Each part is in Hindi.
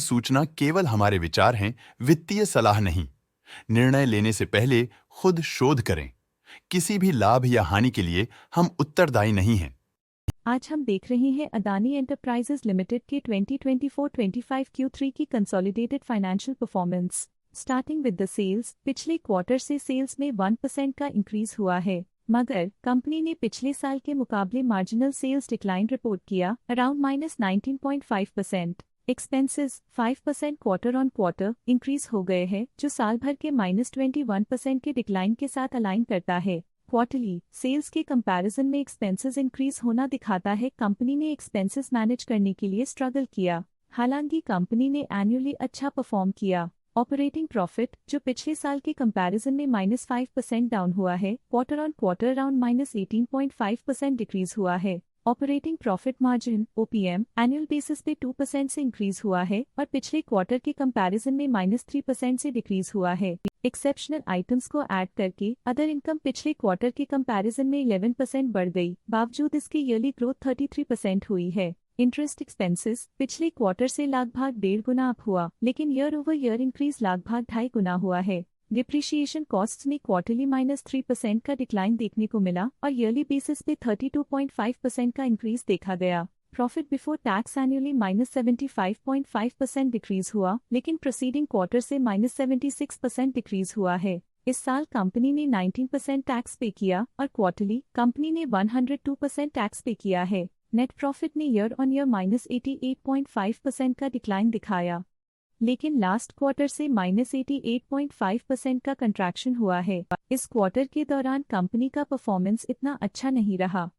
सूचना केवल हमारे विचार हैं, वित्तीय सलाह नहीं। निर्णय लेने से पहले खुद शोध करें। किसी भी लाभ या हानि के लिए हम उत्तरदायी नहीं हैं। आज हम देख रहे हैं अदानी एंटरप्राइजेज लिमिटेड के 2024-25 Q3 की consolidated financial performance. Starting with the sales, पिछले क्वार्टर से सेल्स में 1% का इंक्रीज हुआ है, मगर कंपनी ने पिछले साल के मुकाबले मार्जिनल सेल्स डिक्लाइन रिपोर्ट किया, around -19.5%। Expenses 5% quarter on quarter increase हो गए हैं, जो साल भर के -21% के डिक्लाइन के साथ अलाइन करता है। क्वार्टरली सेल्स के कंपैरिजन में एक्सपेंसेस इंक्रीज होना दिखाता है कंपनी ने एक्सपेंसेस मैनेज करने के लिए स्ट्रगल किया। हालांकि कंपनी ने एनुअली अच्छा परफॉर्म किया। ऑपरेटिंग प्रॉफिट, जो पिछले साल के कंपैरिजन में -5% डाउन हुआ है, quarter on quarter around -18.5% decrease हुआ है। Operating profit margin OPM annual basis पे 2% से इंक्रीज हुआ है और पिछले क्वार्टर के कंपैरिजन में -3% से डिक्रीज हुआ है। एक्सेप्शनल आइटम्स को ऐड करके अदर इनकम पिछले क्वार्टर के कंपैरिजन में 11% बढ़ गई, बावजूद इसके ईयरली ग्रोथ 33% हुई है। इंटरेस्ट एक्सपेंसेस पिछले क्वार्टर से लगभग 1.5 गुना अप हुआ, लेकिन ईयर ओवर ईयर इंक्रीज लगभग 2.5 गुना हुआ है। डिप्रिशिएशन कॉस्ट्स में क्वार्टरली -3% का डिक्लाइन देखने को मिला और ईयरली बेसिस पे 32.5% का इंक्रीज देखा गया। Profit before tax annually -75.5% decrease हुआ, लेकिन प्रोसीडिंग क्वार्टर से -76% डिक्रीज हुआ है। इस साल कंपनी ने 19% टैक्स पे किया और क्वार्टरली कंपनी ने 102% टैक्स पे किया है। नेट प्रॉफिट ने ईयर ऑन ईयर -88.5% का डिक्लाइन दिखाया, लेकिन लास्ट क्वार्टर से -88.5% का कंट्रैक्शन हुआ है। इस क्वार्टर के दौरान कंपनी का परफॉर्मेंस इतना अच्छा नहीं रहा।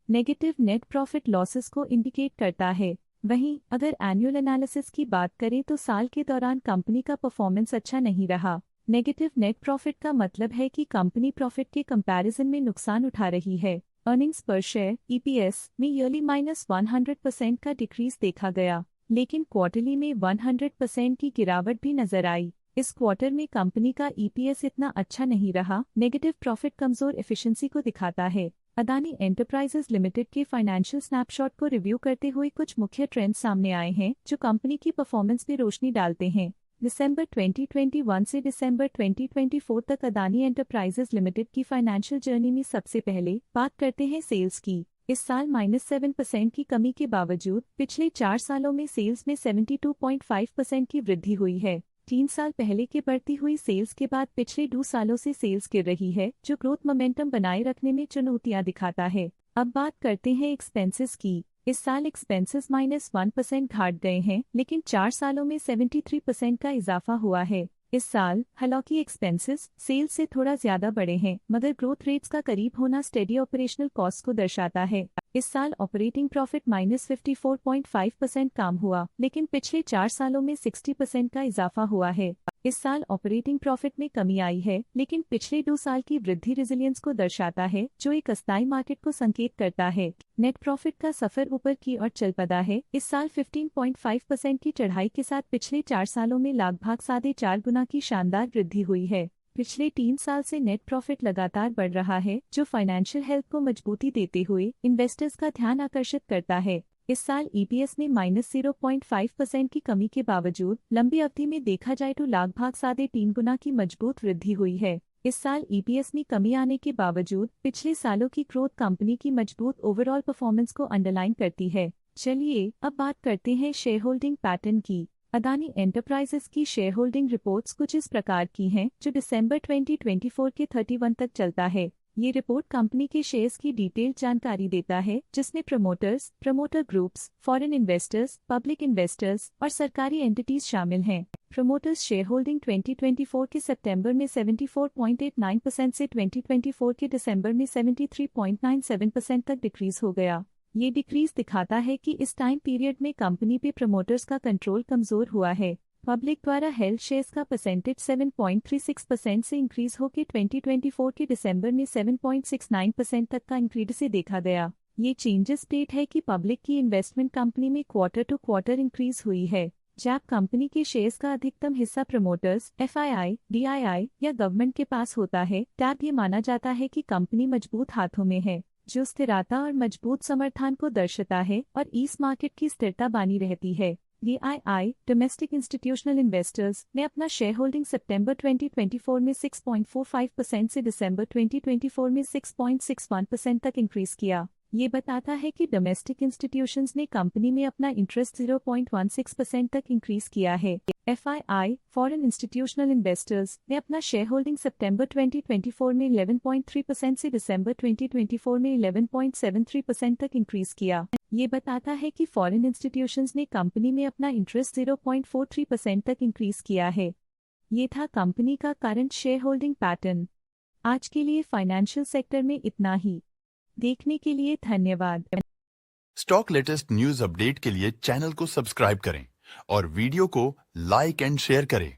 नेगेटिव नेट प्रॉफिट लॉसेस को इंडिकेट करता है। वहीं अगर एनुअल एनालिसिस की बात करें तो साल के दौरान कंपनी का परफॉर्मेंस अच्छा नहीं रहा। नेगेटिव नेट प्रॉफिट का मतलब है कि कंपनी प्रॉफिट के कंपैरिजन में नुकसान उठा रही है। अर्निंग्स पर शेयर EPS में ईयरली -100% का डिक्रीज देखा गया, लेकिन क्वार्टरली में 100% की गिरावट भी नजर आई। इस क्वार्टर में कंपनी का EPS इतना अच्छा नहीं रहा। नेगेटिव प्रॉफिट कमजोर एफिशिएंसी को दिखाता है। अदानी एंटरप्राइजेज लिमिटेड के फाइनेंशियल स्नैपशॉट को रिव्यू करते हुए कुछ मुख्य ट्रेंड्स सामने आए हैं जो कंपनी की परफॉर्मेंस पर रोशनी डालते हैं। दिसंबर 2021 से दिसंबर 2024 तक अदानी एंटरप्राइजेज लिमिटेड की फाइनेंशियल जर्नी में सबसे पहले बात करते हैं सेल्स की। इस साल -7% की कमी के बावजूद पिछले 4 सालों में सेल्स में 72.5% की वृद्धि हुई है। 3 साल पहले के बढ़ती हुई सेल्स के बाद पिछले 2 सालों से सेल्स गिर रही है, जो ग्रोथ मोमेंटम बनाए रखने में चुनौतियां दिखाता है। अब बात करते हैं एक्सपेंसेस की। इस साल एक्सपेंसेस -1% घट गए हैं, लेकिन 4 सालों में 73% का इजाफा हुआ है। इस साल हालांकि एक्सपेंसेस सेल्स से थोड़ा ज्यादा बढ़े हैं, मगर ग्रोथ रेट्स का करीब होना स्टेडी ऑपरेशनल कॉस्ट को दर्शाता है। इस साल ऑपरेटिंग प्रॉफिट -54.5% कम हुआ, लेकिन पिछले 4 सालों में 60% का इजाफा हुआ है। इस साल ऑपरेटिंग प्रॉफिट में कमी आई है, लेकिन पिछले 2 साल की वृद्धि रेजिलियंस को दर्शाता है, जो एक अस्थायी मार्केट को संकेत करता है। नेट प्रॉफिट का सफर ऊपर की ओर चल पड़ा है। इस साल 15.5% की चढ़ाई के साथ पिछले 4 सालों में लगभग 4.5 गुना की शानदार वृद्धि हुई है। पिछले 3 साल से नेट प्रॉफिट लगातार बढ़ रहा है, जो फाइनेंशियल हेल्थ को मजबूती देते हुए इन्वेस्टर्स का ध्यान आकर्षित करता है। इस साल EPS में -0.5% की कमी के बावजूद लंबी अवधि में देखा जाए तो लगभग 3.5 गुना की मजबूत वृद्धि हुई है। इस साल EPS में कमी आने के बावजूद पिछले सालों की ग्रोथ कंपनी की मजबूत ओवरऑल परफॉर्मेंस को अंडरलाइन करती है। चलिए अब बात करते हैं शेयर होल्डिंग पैटर्न की। अदानी एंटरप्राइजेस की शेयर होल्डिंग रिपोर्ट्स कुछ इस प्रकार की हैं, जो दिसंबर 2024 के 31 तक चलता है। ये रिपोर्ट कंपनी के शेयर्स की डिटेल्ड जानकारी देता है, जिसमें promoters, promoter groups, foreign investors, public investors और सरकारी एंटिटीज शामिल हैं। प्रमोटर्स शेयर होल्डिंग 2024 के सितंबर में 74.89% से 2024 के दिसंबर में 73.97% तक डिक्रीज हो गया। ये डिक्रीज दिखाता है कि इस टाइम पीरियड में कंपनी पे प्रमोटर्स का कंट्रोल कमजोर हुआ है। पब्लिक द्वारा हेल्ड शेयर्स का परसेंटेज 7.36% से इंक्रीज होकर 2024 के दिसंबर में 7.69% तक का इंक्रीज से देखा गया। ये चेंजेस स्टेट है कि पब्लिक की इन्वेस्टमेंट कंपनी में क्वार्टर टू क्वार्टर इंक्रीज हुई है। जब कंपनी के शेयर्स का अधिकतम हिस्सा प्रमोटर्स, FII, DII या गवर्नमेंट के पास होता है, तब ये माना जाता है कि कंपनी मजबूत हाथों में है, जो स्थिरता और मजबूत समर्थन को दर्शाता है और इस मार्केट की स्थिरता बनी रहती है। DII डोमेस्टिक इंस्टीट्यूशनल इन्वेस्टर्स ने अपना शेयर होल्डिंग सितंबर 2024 में 6.45% से दिसंबर 2024 में 6.61% तक इंक्रीज किया। ये बताता है कि डोमेस्टिक इंस्टीट्यूशंस ने कंपनी में अपना इंटरेस्ट 0.16% तक इंक्रीज किया है। FII फॉरेन इंस्टीट्यूशनल इन्वेस्टर्स ने अपना शेयर होल्डिंग सितंबर 2024 में 11.3% से दिसंबर 2024 में 11.73% तक इंक्रीज किया। ये बताता है कि फॉरेन इंस्टीट्यूशंस ने कंपनी में अपना इंटरेस्ट 0.43% तक इंक्रीज किया है। ये था कंपनी का करंट शेयर होल्डिंग पैटर्न। आज के लिए फाइनेंशियल सेक्टर में इतना ही। देखने के लिए धन्यवाद। स्टॉक लेटेस्ट न्यूज अपडेट के लिए चैनल को सब्सक्राइब करें और वीडियो को लाइक एंड शेयर करें।